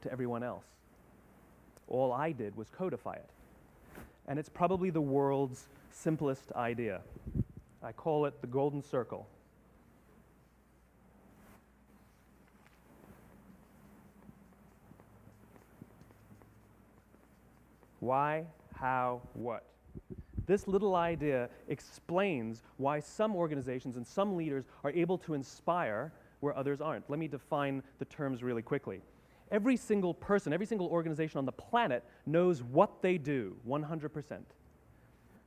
to everyone else. All I did was codify it. And it's probably the world's simplest idea. I call it the golden circle. Why, how, what? This little idea explains why some organizations and some leaders are able to inspire where others aren't. Let me define the terms really quickly. Every single person, every single organization on the planet knows what they do, 100%.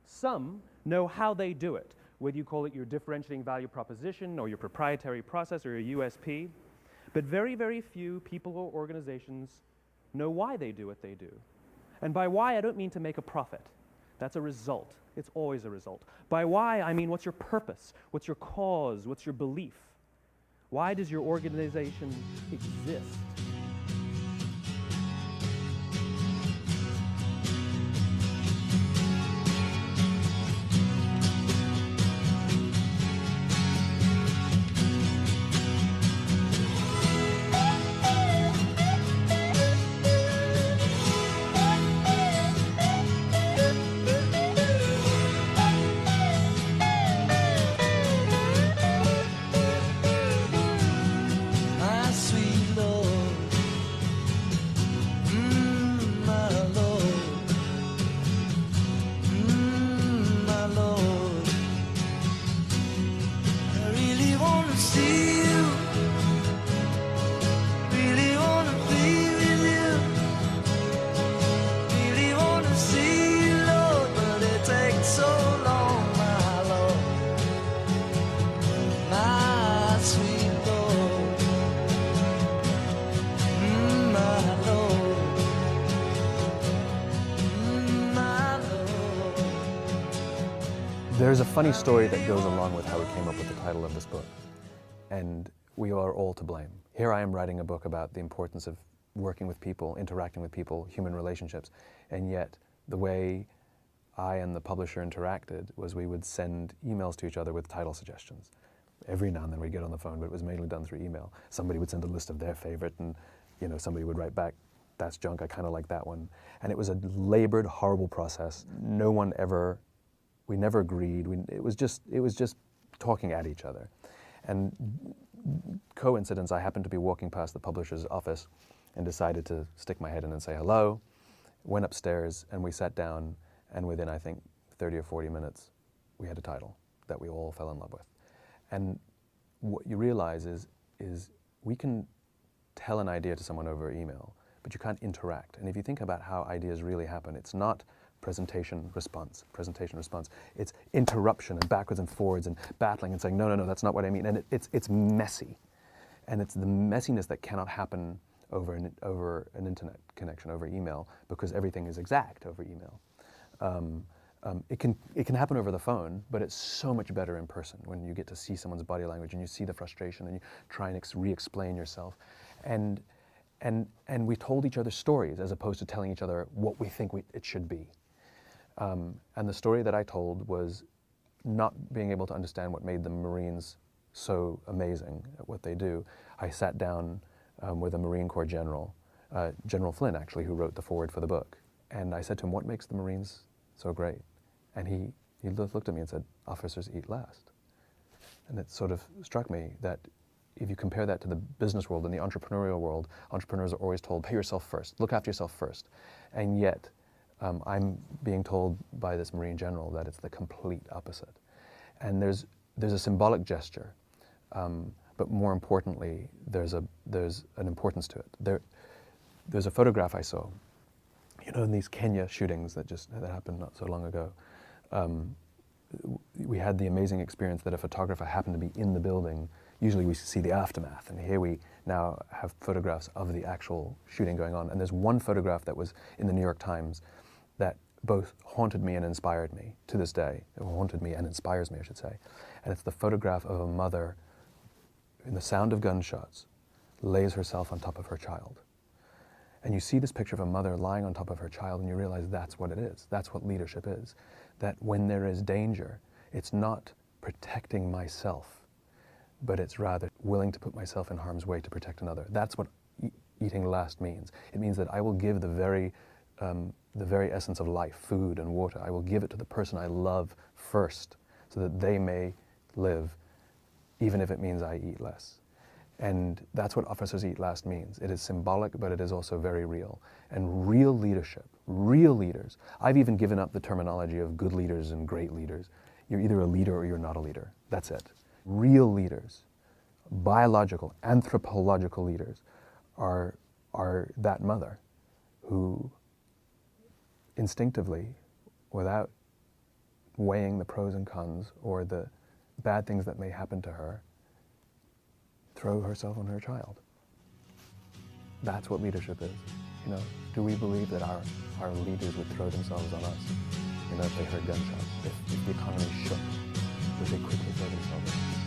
Some know how they do it, whether you call it your differentiating value proposition or your proprietary process or your USP. But very, very few people or organizations know why they do what they do. And by why, I don't mean to make a profit. That's a result. It's always a result. By why, I mean what's your purpose? What's your cause? What's your belief? Why does your organization exist? There's a funny story that goes along with how we came up with the title of this book, and we are all to blame. Here I am writing a book about the importance of working with people, interacting with people, human relationships, and yet the way I and the publisher interacted was we would send emails to each other with title suggestions. Every now and then we'd get on the phone, but it was mainly done through email. Somebody would send a list of their favorite, and somebody would write back, "That's junk, I kind of like that one." And it was a labored, horrible process. We never agreed. It was just talking at each other. And coincidence, I happened to be walking past the publisher's office and decided to stick my head in and say hello, went upstairs, and we sat down, and within, I think, 30 or 40 minutes, we had a title that we all fell in love with. And what you realize is we can tell an idea to someone over email, but you can't interact. And if you think about how ideas really happen, it's not presentation, response. It's interruption and backwards and forwards and battling and saying, no, that's not what I mean. And it's messy. And it's the messiness that cannot happen over an internet connection, over email, because everything is exact over email. It can happen over the phone, but it's so much better in person when you get to see someone's body language and you see the frustration and you try and re-explain yourself. And we told each other stories as opposed to telling each other what we think it should be. And the story that I told was not being able to understand what made the Marines so amazing at what they do. I sat down with a Marine Corps general, General Flynn actually, who wrote the foreword for the book. And I said to him, "What makes the Marines so great?" And he looked at me and said, "Officers eat last." And it sort of struck me that if you compare that to the business world and the entrepreneurial world, entrepreneurs are always told, pay yourself first, look after yourself first. And yet, I'm being told by this Marine general that it's the complete opposite. And there's a symbolic gesture, but more importantly, there's an importance to it. There's a photograph I saw, in these Kenya shootings that happened not so long ago. We had the amazing experience that a photographer happened to be in the building. Usually we see the aftermath, and here we now have photographs of the actual shooting going on. And there's one photograph that was in the New York Times that both haunted me and inspired me to this day. It haunted me and inspires me, I should say. And it's the photograph of a mother, in the sound of gunshots, lays herself on top of her child. And you see this picture of a mother lying on top of her child, and you realize that's what it is. That's what leadership is. That when there is danger, it's not protecting myself, but it's rather willing to put myself in harm's way to protect another. That's what eating last means. It means that I will give the very essence of life, food and water, I will give it to the person I love first so that they may live, even if it means I eat less. And that's what Officers Eat Last means. It is symbolic, but it is also very real. And real leadership, real leaders. I've even given up the terminology of good leaders and great leaders. You're either a leader or you're not a leader. That's it. Real leaders, biological, anthropological leaders, are that mother who instinctively, without weighing the pros and cons or the bad things that may happen to her, throw herself on her child. That's what leadership is. You know, do we believe that our leaders would throw themselves on us? You know, if they heard gunshots, if the economy shook, would they quickly throw themselves on us?